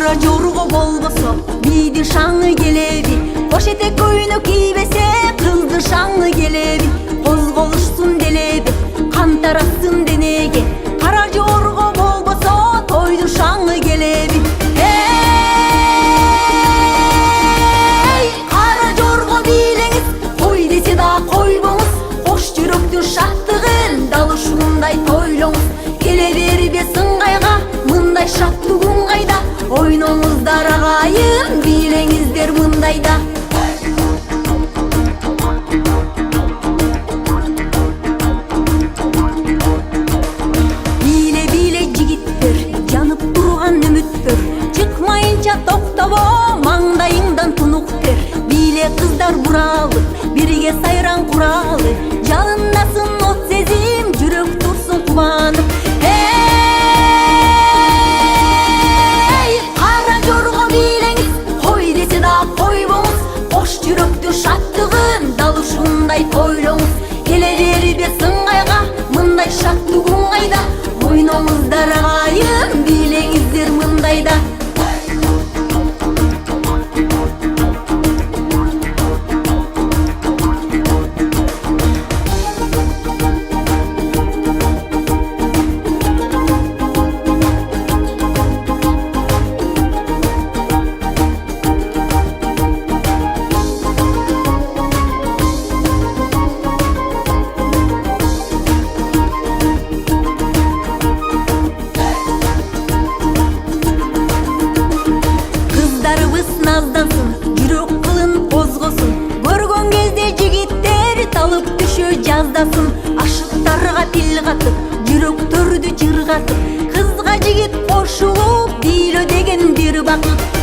Кара жорго болбосо бийди шаңы келеби, кош этек көйнөк кийбесе кызды шаңы келеби, козголушсун делеби, кан тарасын денеге. Кара жорго болбосо тойдун шаңы келеби. Кара жорго бийлеңиз, той десе да койбоңуз, кош жүрөктүн шаттыгын дал ушундай тойлоңуз. Келе бербе сыңгайга, мындай шаттыгың кайда, ойноңуздар агайын, бийлеңиздер мындайда. Бийле жигиттер, жанып турган үмүттөр, чыкмайынча токтобо, маңдайыңдан тунук тер. Бийле кыздар буралып, бирге сайран куралы, жалындасын от сезим, жүрөк турсун кубанып. Кара жорго бийлеңиз, кой десе да койбоңуз, кош жүрөктүн шаттыгын дал ушундай тойлоңуз. Келе бербе сыңгайга, мындай шаттыгың кайда, ойноңуздар агайын, бийлеңиздер мындайда. Кыздарыбыз наздансын, жүрөк кылын козгосун, көргөн кезде жигиттер талып түшө жаздасын. Ашыктарга пил катып, жүрөктөрдү жыргатып, кызга жигит кошулуп, бийлөө деген бир бакыт.